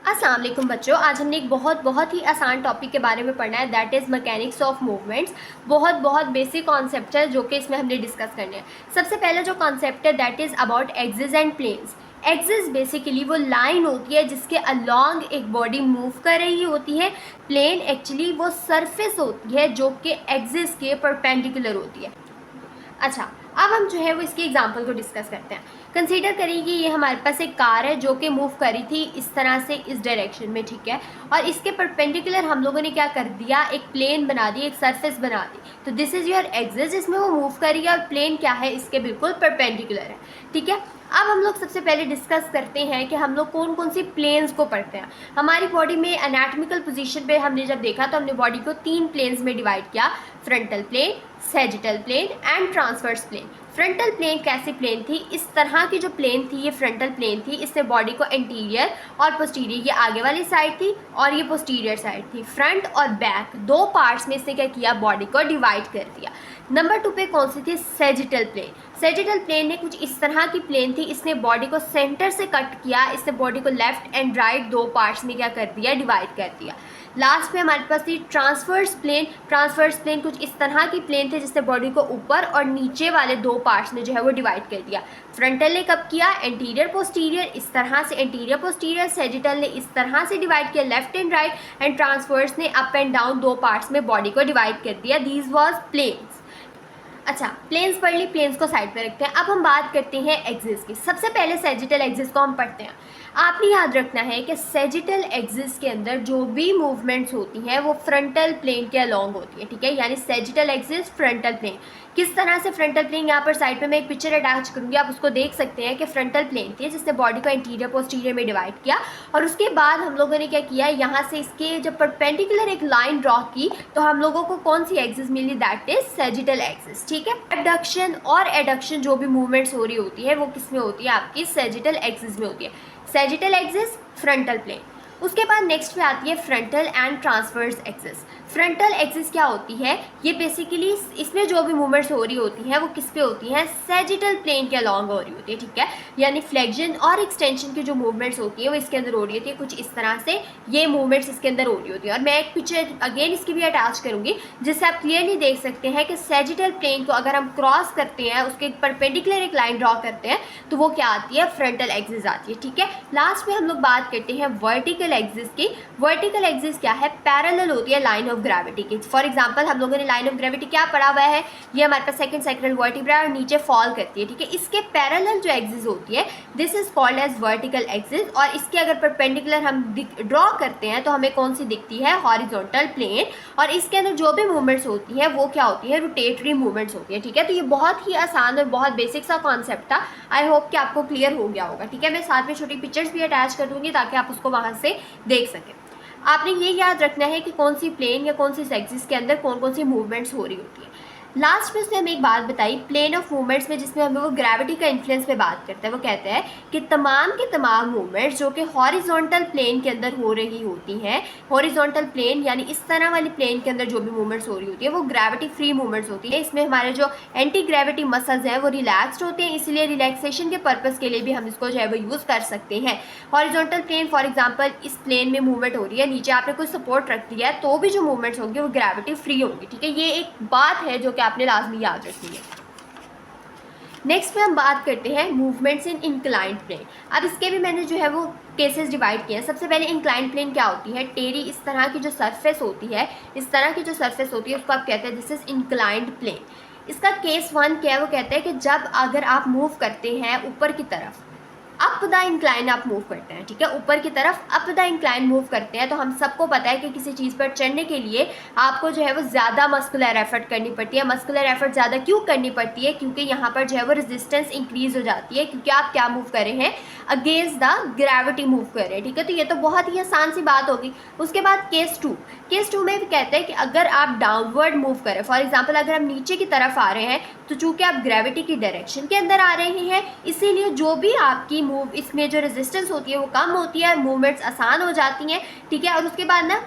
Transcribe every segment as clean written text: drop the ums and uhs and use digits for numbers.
अस्सलाम वालेकुम बच्चों, आज हमने एक बहुत ही आसान टॉपिक के बारे में पढ़ना है, that is mechanics of movements. बहुत बेसिक कॉन्सेप्ट है जो कि इसमें हमने डिस्कस करने हैं। सबसे पहले जो कॉन्सेप्ट है that is about axis and planes. Axis basically वो लाइन होती है जिसके अलॉन्ग एक बॉडी मूव कर रही होती है। प्लेन एक्चुअली वो सरफेस होती है जो कि एक्सिस के परपेंडिकुलर होती है। अच्छा, अब हम जो है वो इसके एग्जाम्पल को डिस्कस करते हैं। कंसीडर करिए कि ये हमारे पास एक कार है जो कि मूव करी थी इस तरह से इस डायरेक्शन में, ठीक है। और इसके परपेंडिकुलर हम लोगों ने क्या कर दिया, एक प्लेन बना दी, एक सरफेस बना दी। तो दिस इज़ योर एक्सिस, इसमें वो मूव करी है और प्लेन क्या है, इसके बिल्कुल परपेंडिकुलर है, ठीक है। अब हम लोग सबसे पहले डिस्कस करते हैं कि हम लोग कौन कौन सी प्लेन्स को पढ़ते हैं। हमारी बॉडी में एनाटॉमिकल पोजीशन पे हमने जब देखा तो हमने बॉडी को 3 प्लेन्स में डिवाइड किया, frontal plane, sagittal plane and transverse plane. Frontal plane कैसी प्लेन थी, इस तरह की जो प्लेन थी ये फ्रंटल प्लेन थी। इससे बॉडी को एंटीरियर और पोस्टीरियर, ये आगे वाली साइड थी और ये पोस्टीरियर साइड थी। फ्रंट और बैक दो पार्ट्स में इसने क्या किया, बॉडी को डिवाइड कर दिया। नंबर 2 पे कौन सी थी, सैजिटल प्लेन। सैजिटल प्लेन ने कुछ इस तरह की प्लेन थी, इसने बॉडी को सेंटर से कट किया, इसने बॉडी को लेफ्ट एंड राइट दो पार्ट्स में क्या कर दिया, डिवाइड कर दिया। लास्ट में हमारे पास थी ट्रांसवर्स प्लेन। ट्रांसवर्स प्लेन कुछ इस तरह की प्लेन थे जिसने बॉडी को ऊपर और नीचे वाले दो पार्ट्स में जो है वो डिवाइड कर दिया। फ्रंटल ने कब किया, एंटीरियर पोस्टीरियर, इस तरह से एंटीरियर पोस्टीरियर। सैजिटल ने इस तरह से डिवाइड किया, left and right. And transverse ने अप एंड डाउन दो पार्ट्स में बॉडी को डिवाइड कर दिया। These was planes. अच्छा, प्लेन्स पढ़ ली, प्लेन्स को साइड पे रखते हैं। अब हम बात करते हैं एक्सिस की। सबसे पहले सैजिटल एक्सिस को हम पढ़ते हैं। आपने याद रखना है कि सैजिटल एक्सिस के अंदर जो भी मूवमेंट्स होती हैं वो फ्रंटल प्लेन के अलोंग होती है, ठीक है। यानी सैजिटल एक्सिस फ्रंटल प्लेन। किस तरह से फ्रंटल प्लेन, यहाँ पर साइड पे मैं एक पिक्चर अटैच करूँगी, आप उसको देख सकते हैं कि फ्रंटल प्लेन थी जिसने बॉडी को इंटीरियर पोस्टीरियर में डिवाइड किया। और उसके बाद हम लोगों ने क्या किया, यहाँ से इसके जब परपेंडिकुलर एक लाइन ड्रॉ की तो हम लोगों को कौन सी एक्सिस मिली, दैट इज सैजिटल एक्सिस, ठीक है। एडक्शन और एडक्शन जो भी मूवमेंट्स हो रही होती है वो किस में होती है, आपकी सैजिटल एक्सिस में होती है। Sagittal axis frontal plane. उसके बाद नेक्स्ट पे आती है frontal and transverse axis. Frontal axis क्या होती है, ये बेसिकली इसमें जो भी मूवमेंट्स हो रही होती हैं वो किस पे होती हैं, सैजिटल प्लेन के अलॉन्ग हो रही होती है, ठीक है। यानी फ्लेक्शन और एक्सटेंशन की जो मूवमेंट्स होती है वो इसके अंदर हो रही होती है, कुछ इस तरह से ये मूवमेंट्स इसके अंदर हो रही होती है। और मैं एक पिक्चर अगेन इसकी भी अटैच करूँगी जिससे आप क्लियरली देख सकते हैं कि सैजिटल प्लेन को अगर हम क्रॉस करते हैं, उसके परपेंडिकुलर एक लाइन ड्रॉ करते हैं तो वो क्या आती है, फ्रंटल एक्सिस आती है, ठीक है। लास्ट में हम लोग बात करते हैं वर्टिकल एक्सिस की। वर्टिकल एक्सिस क्या है, पैरेलल होती है लाइन ऑफ ग्रेविटी की। फॉर एग्जांपल हम लोगों ने लाइन ऑफ ग्रेविटी क्या पढ़ा हुआ है, ये हमारे पास सेकंड सैक्रल वर्टिब्रा और नीचे फॉल करती है, ठीक है। इसके पैरेलल जो एक्सिस होती है this is called as vertical axis. और इसके अगर परपेंडिकुलर हम ड्रॉ करते हैं तो हमें कौन सी दिखती है, हॉरिजॉन्टल प्लेन। और इसके अंदर जो भी मूवमेंट्स होती है वो क्या होती है, रोटेटरी मूवमेंट्स होती है, ठीक है। तो ये बहुत ही आसान और बहुत बेसिक सा कॉन्सेप्ट था। आई होप कि आपको क्लियर हो गया होगा, ठीक है। मैं साथ में छोटी पिक्चर्स भी अटैच कर दूंगी ताकि आप उसको वहाँ से देख सकें। आपने ये याद रखना है कि कौन सी प्लेन या कौन सी एक्सिस के अंदर कौन कौन सी मूवमेंट्स हो रही होती है। लास्ट में उसने हमें एक बात बताई प्लेन ऑफ मूवमेंट्स में, जिसमें हमें वो ग्रेविटी का इन्फ्लुएंस पे बात करता है। वो कहते हैं कि तमाम के तमाम मूवमेंट्स जो कि हॉरिजॉन्टल प्लेन के अंदर हो रही होती हैं, हॉरिजॉन्टल प्लेन यानी इस तरह वाली प्लेन के अंदर जो भी मूवमेंट्स हो रही होती है वो ग्रेविटी फ्री मूवमेंट्स होती है। इसमें हमारे जो एंटी ग्रेविटी मसल्स हैं वो रिलैक्सड होते हैं, इसलिए रिलैक्सेशन के पर्पज़ के लिए भी हम इसको जो है वो यूज़ कर सकते हैं। हॉरिजॉन्टल प्लेन फॉर एग्जाम्पल इस प्लेन में मूवमेंट हो रही है, नीचे आपने कोई सपोर्ट रख दिया है तो भी जो मूवमेंट्स होंगे वो ग्रेविटी फ्री होंगी, ठीक है। ये एक बात है जो कि आपने लाजमी याद रखनी है। नेक्स्ट में हम बात करते हैं मूवमेंट्स इन इंक्लाइंड प्लेन। अब इसके भी मैंने जो है वो केसेस डिवाइड किए हैं। सबसे पहले इंक्लाइंड प्लेन क्या होती है, टेढ़ी इस तरह की जो सरफेस होती है, इस तरह की जो सरफेस होती है उसको आप कहते हैं दिस इज इंक्लाइंड प्लेन। इसका केस 1 क्या है, वो कहते हैं कि जब अगर आप मूव करते हैं ऊपर की तरफ, अप द इंक्लाइन आप मूव करते हैं, ठीक है, ऊपर की तरफ अप द इंक्लाइन मूव करते हैं, तो हम सबको पता है कि किसी चीज़ पर चढ़ने के लिए आपको जो है वो ज़्यादा मस्कुलर एफर्ट करनी पड़ती है। मस्कुलर एफर्ट ज़्यादा क्यों करनी पड़ती है, क्योंकि यहाँ पर जो है वो रेजिस्टेंस इंक्रीज हो जाती है, क्योंकि आप क्या मूव कर रहे हैं, अगेंस्ट द ग्रेविटी मूव कर रहे हैं, ठीक है। तो ये तो बहुत ही आसान सी बात होगी। उसके बाद केस 2 में भी कहते हैं कि अगर आप डाउनवर्ड मूव करें, फॉर एग्जाम्पल अगर हम नीचे की तरफ आ रहे हैं तो चूँकि आप ग्रेविटी की डायरेक्शन के अंदर आ रहे हैं, इसीलिए जो भी आपकी मूव इसमें जो रेजिस्टेंस होती है वो कम होती है, मूवमेंट्स आसान हो जाती हैं, ठीक है। और उसके बाद ना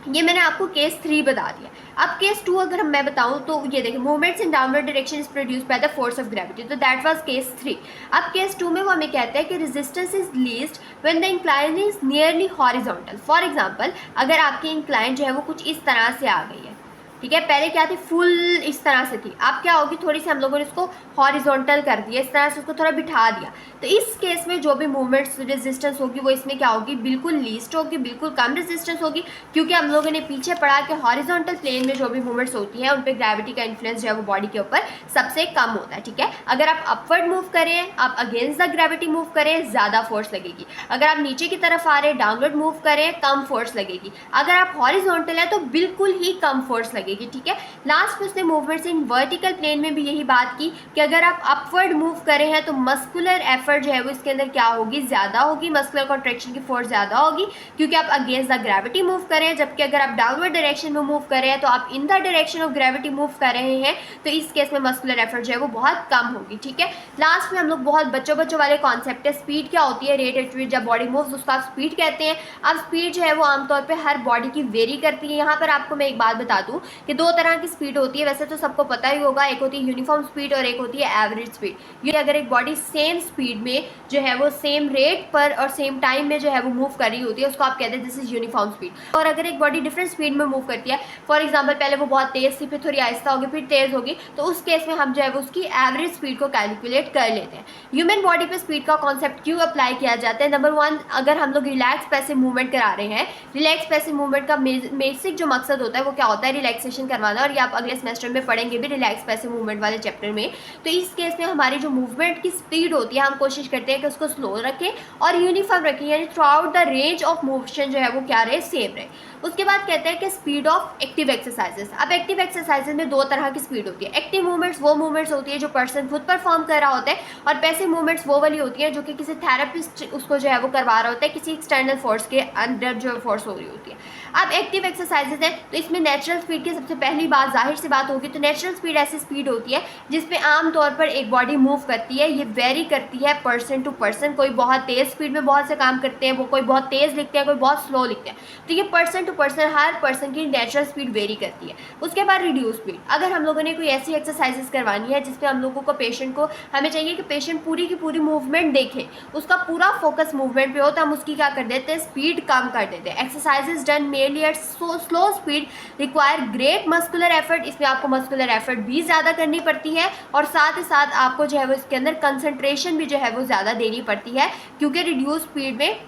ये मैंने आपको केस 3 बता दिया। अब केस 2 अगर मैं बताऊं तो ये देखिए, movements in downward direction is produced by the force of gravity, तो दैट वाज केस 3। अब केस 2 में वो हमें कहता है कि resistance is least when the incline is nearly horizontal. For example, अगर आपकी इंक्लाइन जो है वो कुछ इस तरह से आ गई है, ठीक है, पहले क्या थी, फुल इस तरह से थी, अब क्या होगी, थोड़ी सी हम लोगों ने इसको हॉरिजॉन्टल कर दिया, इस तरह से उसको थोड़ा बिठा दिया। तो इस केस में जो भी मूवमेंट्स रेजिस्टेंस होगी वो इसमें क्या होगी, बिल्कुल लीस्ट होगी, बिल्कुल कम रेजिस्टेंस होगी, क्योंकि हम लोगों ने पीछे पढ़ा कि हॉरिजॉन्टल प्लेन में जो भी मूवमेंट्स होती है उन पर ग्रेविटी का इन्फ्लुएंस जो है वो बॉडी के ऊपर सबसे कम होता है। ठीक है, अगर आप अपवर्ड मूव करें, आप अगेंस्ट द ग्रेविटी मूव करें, ज़्यादा फोर्स लगेगी। अगर आप नीचे की तरफ आ रहे हैं, डाउनवर्ड मूव करें, कम फोर्स लगेगी। अगर आप हॉरिजॉन्टल है तो बिल्कुल ही कम फोर्स लगेगी। ठीक है, लास्ट में उसने मूवमेंट्स इन वर्टिकल प्लेन में भी यही बात की कि अगर आप अपवर्ड मूव करे हैं तो मस्कुलर एफर्ट जो है वो इसके अंदर क्या होगी, ज़्यादा होगी, मस्कुलर कॉन्ट्रैक्शन की फोर्स ज़्यादा होगी, क्योंकि आप अगेंस्ट द ग्रेविटी मूव करें। जबकि अगर आप डाउनवर्ड डायरेक्शन में मूव कर रहे हैं तो आप in the direction of gravity move कर रहे हैं, तो इस केस में मस्कुलर एफर्ट जो है वो बहुत कम होगी। ठीक है, लास्ट में हम लोग बहुत बच्चों वाले कॉन्सेप्ट है, स्पीड क्या होती है, रेट एट विच जब बॉडी मूव्स उसका आप स्पीड कहते हैं। अब स्पीड जो है वो आमतौर पर हर बॉडी की वेरी करती है। यहाँ पर आपको मैं एक बात बता दूँ कि दो तरह की स्पीड होती है, वैसे तो सबको पता ही होगा, एक होती है यूनिफॉर्म स्पीड और एक होती है एवरेज स्पीड। ये अगर एक बॉडी सेम स्पीड में जो है वो सेम रेट पर और सेम टाइम में जो है वो मूव कर रही होती है, उसको आप कहते हैं दिस इज यूनिफॉर्म स्पीड। और अगर एक बॉडी डिफरेंट स्पीड में मूव करती है, फॉर एग्जाम्पल पहले वो बहुत तेज थी, फिर थोड़ी आहिस्ता होगी, फिर तेज होगी, तो उस केस में हम जो है वो उसकी एवरेज स्पीड को कैलकुलेट कर लेते हैं। ह्यूमन बॉडी पे स्पीड का कॉन्सेप्ट क्यों अप्लाई किया जाता है? नंबर 1, अगर हम लोग रिलैक्स पैसिव मूवमेंट करा रहे हैं, रिलैक्स पैसिव मूवमेंट का बेसिक जो मकसद होता है वो क्या होता है, रिलैक्सेशन करवाना। और ये आप अगले सेमेस्टर में पढ़ेंगे भी रिलैक्स पैसिव मूवमेंट वाले चैप्टर में। तो इस केस में हमारी जो मूवमेंट की स्पीड होती है, हम कोशिश करते हैं कि उसको स्लो रखें और यूनिफॉर्म रखें, यानी through out the range of motion जो है वो क्या रहे, सेम रहे। उसके बाद कहते हैं कि स्पीड ऑफ एक्टिव एक्सरसाइजेस। अब एक्टिव एक्सरसाइजेस में दो तरह की स्पीड होती है। एक्टिव मूवमेंट्स वो मूवमेंट्स होती है जो पर्सन खुद परफॉर्म कर रहा होता है, और पैसिव मूवमेंट्स वो वाली होती है जो कि किसी थेरेपिस्ट उसको जो है वो करवा रहा होता है, किसी एक्सटर्नल फोर्स के अंडर जो फोर्स हो रही होती है। अब एक्टिव एक्सरसाइजेस है तो इसमें नेचुरल स्पीड की सबसे पहली बात, जाहिर सी बात होगी, तो नेचुरल स्पीड ऐसी स्पीड होती है जिसमें आमतौर पर एक बॉडी मूव करती है। ये वेरी करती है पर्सन टू पर्सन, कोई बहुत तेज़ स्पीड में बहुत से काम करते हैं, वो कोई बहुत तेज़ लिखते हैं, कोई बहुत स्लो लिखते हैं। तो ये पर्सन टू पर्सन, हर पर्सन की नेचुरल स्पीड वेरी करती है। उसके बाद रिड्यूस स्पीड, अगर हम लोगों ने कोई ऐसी एक्सरसाइजेस करवानी है जिसमें हम लोगों को पेशेंट को, हमें चाहिए कि पेशेंट पूरी की पूरी मूवमेंट देखे, उसका पूरा फोकस मूवमेंट पे हो, तो हम उसकी क्या कर देते हैं, स्पीड कम कर देते हैं। Exercises done mainly eight slow speed require great muscular effort, इसमें आपको मस्कुलर एफर्ट भी ज़्यादा करनी पड़ती है, और साथ ही साथ आपको जो है वो इसके अंदर कंसंट्रेशन भी जो है वो ज़्यादा देनी पड़ती है, क्योंकि रिड्यूस स्पीड में,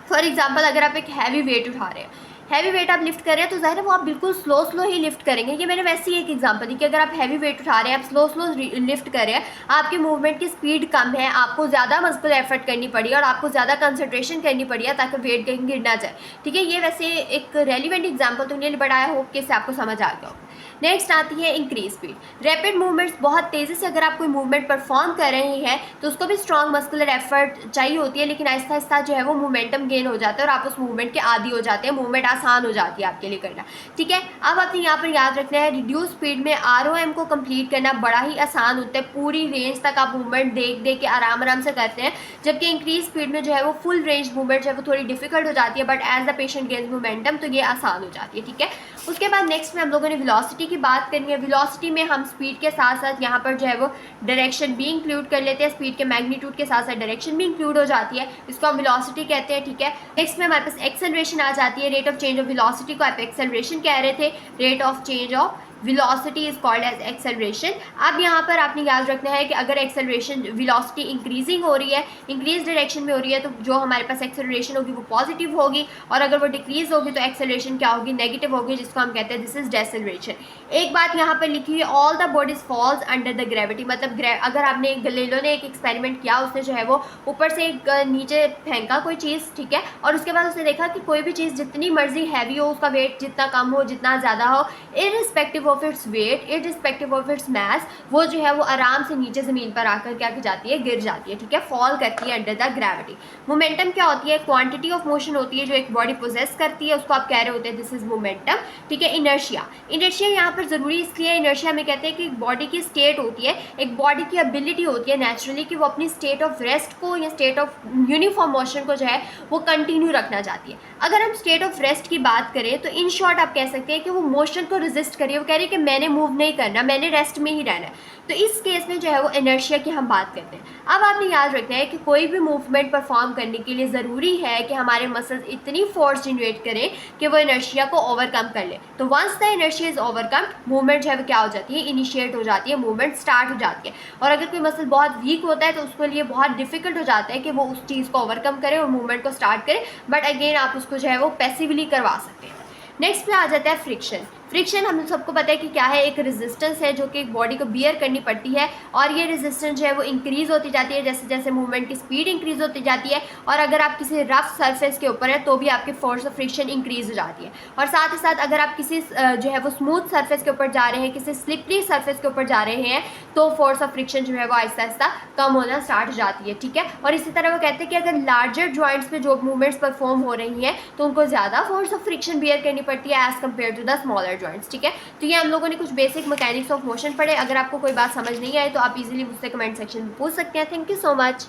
फॉर एग्जांपल अगर आप एक हैवी वेट उठा रहे हैं, हैवी वेट आप लिफ्ट कर रहे हैं, तो ज़ाहिर है वो आप बिल्कुल स्लो ही लिफ्ट करेंगे। कि मैंने वैसे ही एक एग्जांपल दी कि अगर आप हैवी वेट उठा रहे हैं, आप स्लो लिफ्ट कर रहे हैं, आपकी मूवमेंट की स्पीड कम है, आपको ज़्यादा मस्कुलर एफर्ट करनी पड़ी और आपको ज़्यादा कंसंट्रेशन करनी पड़ी है ताकि वेट कहीं गिर ना जाए। ठीक है, ये वैसे एक रेलिवेंट एग्जाम्पल तो नहीं बढ़ाया हो कि इससे आपको समझ आ गया हो। नेक्स्ट आती है इंक्रीज स्पीड। रैपिड मूवमेंट्स, बहुत तेज़ी से अगर आप कोई मूवमेंट परफॉर्म कर रहे हैं तो उसको भी स्ट्रॉन्ग मस्कुलर एफर्ट चाहिए होती है, लेकिन आहिस्ता आहिस्ता जो है वो मोमेंटम गेन हो जाता है और आप उस मूवमेंट के आदी हो जाते हैं, मूवमेंट आसान हो जाती है आपके लिए करना। ठीक है, अब आपने यहाँ पर याद रखना है, रिड्यूस स्पीड में ROM को कंप्लीट करना बड़ा ही आसान होता है, पूरी रेंज तक आप मूवमेंट देख के आराम से करते हैं। जबकि इंक्रीज स्पीड में जो है वो फुल रेंज मूवमेंट जो है वो थोड़ी डिफिकल्ट हो जाती है, but as the patient gains momentum तो ये आसान हो जाती है। ठीक है, उसके बाद नेक्स्ट में हम लोगों ने वेलोसिटी की बात करनी है। वेलोसिटी में हम स्पीड के साथ साथ यहाँ पर जो है वो डायरेक्शन भी इंक्लूड कर लेते हैं, स्पीड के मैग्नीट्यूड के साथ साथ डायरेक्शन भी इंक्लूड हो जाती है, इसको हम वेलोसिटी कहते हैं। ठीक है, नेक्स्ट में हमारे पास एक्सेलरेशन आ जाती है। Rate of change of velocity को आप एक्सेलरेशन कह रहे थे, rate of change of velocity is called as acceleration. अब यहाँ पर आपने याद रखना है कि अगर एक्सेलरेशन वेलोसिटी इंक्रीजिंग हो रही है, इंक्रीज डायरेक्शन में हो रही है, तो जो हमारे पास एक्सेलरेशन होगी वो पॉजिटिव होगी, और अगर वो डिक्रीज होगी तो एक्सेलरेशन क्या होगी, नेगेटिव होगी, जिसको हम कहते हैं दिस इज डेसेलरेशन। एक बात यहाँ पर लिखी हुई है, all the bodies falls under the gravity, मतलब अगर आपने गलीलो ने एक एक्सपेरिमेंट किया, उसने जो है वो ऊपर से एक नीचे फेंका कोई चीज़, ठीक है, और उसके बाद उसने देखा कि कोई भी चीज़ जितनी मर्जी हैवी हो, उसका वेट जितना कम हो जितना ज़्यादा हो, irrespective of its weight, irrespective of its mass, वो जो है वो आराम से नीचे ज़मीन पर आकर क्या की जाती है, गिर जाती है। ठीक है, फॉल करती है अंडर द ग्रेविटी। मोमेंटम क्या होती है, क्वांटिटी ऑफ मोशन होती है जो एक बॉडी पोजेस करती है, उसको आप कह रहे होते हैं दिस इज मोमेंटम। ठीक है, इनर्शिया, इनर्शिया यहाँ पर ज़रूरी इसलिए, इनर्शिया में कहते हैं कि एक बॉडी की स्टेट होती है, एक बॉडी की एबिलिटी होती है नेचुरली कि वो अपनी स्टेट ऑफ रेस्ट को या स्टेट ऑफ यूनिफॉर्म मोशन को जो है वो कंटिन्यू रखना चाहती है। अगर हम स्टेट ऑफ रेस्ट की बात करें तो इन शॉर्ट आप कह सकते हैं कि वो मोशन को रेजिस्ट करिए, वो कह रही है कि मैंने मूव नहीं करना, मैंने रेस्ट में ही रहना है। तो इस केस में जो है वो इनर्शिया की हम बात करते हैं। अब आपने याद रखना है कि कोई भी मूवमेंट परफॉर्म करने के लिए ज़रूरी है कि हमारे मसल्स इतनी फोर्स जनरेट करें कि वो इनर्शिया को ओवरकम कर ले। तो once the inertia is overcome, movement जो है वो क्या हो जाती है, इनिशिएट हो जाती है, मूवमेंट स्टार्ट हो जाती है। और अगर कोई मसल बहुत वीक होता है तो उसके लिए बहुत डिफिकल्ट हो जाता है कि वो उस चीज़ को ओवरकम करे और मूवमेंट को स्टार्ट करे, बट अगेन आप उसको जो है वो पैसिवली करवा सकते हैं। नेक्स्ट पे आ जाता है फ्रिक्शन। फ्रिक्शन हम सबको पता है कि क्या है, एक रेजिस्टेंस है जो कि बॉडी को बियर करनी पड़ती है, और ये रेजिस्टेंस जो है वो इंक्रीज़ होती जाती है जैसे जैसे मूवमेंट की स्पीड इंक्रीज़ होती जाती है। और अगर आप किसी रफ सरफेस के ऊपर है तो भी आपकी फोर्स ऑफ फ्रिक्शन इंक्रीज़ हो जाती है। और साथ ही साथ अगर आप किसी जो है वो स्मूथ सरफेस के ऊपर जा रहे हैं, किसी स्लिपरी सरफेस के ऊपर जा रहे हैं, तो फोर्स ऑफ फ्रिक्शन जो है वो आहिस्ता आहिस्ता कम होना स्टार्ट हो जाती है। ठीक है, और इसी तरह वो कहते हैं कि अगर लार्जर जॉइंट्स पे जो मूवमेंट्स परफॉर्म हो रही हैं तो उनको ज़्यादा फोर्स ऑफ फ्रिक्शन बियर करनी पड़ती है as compare to the smaller joints. ठीक है, तो ये हम लोगों ने कुछ बेसिक मैकेनिक्स ऑफ मोशन पढ़े। अगर आपको कोई बात समझ नहीं आए तो आप इजीली मुझसे कमेंट सेक्शन में पूछ सकते हैं। Thank you so much.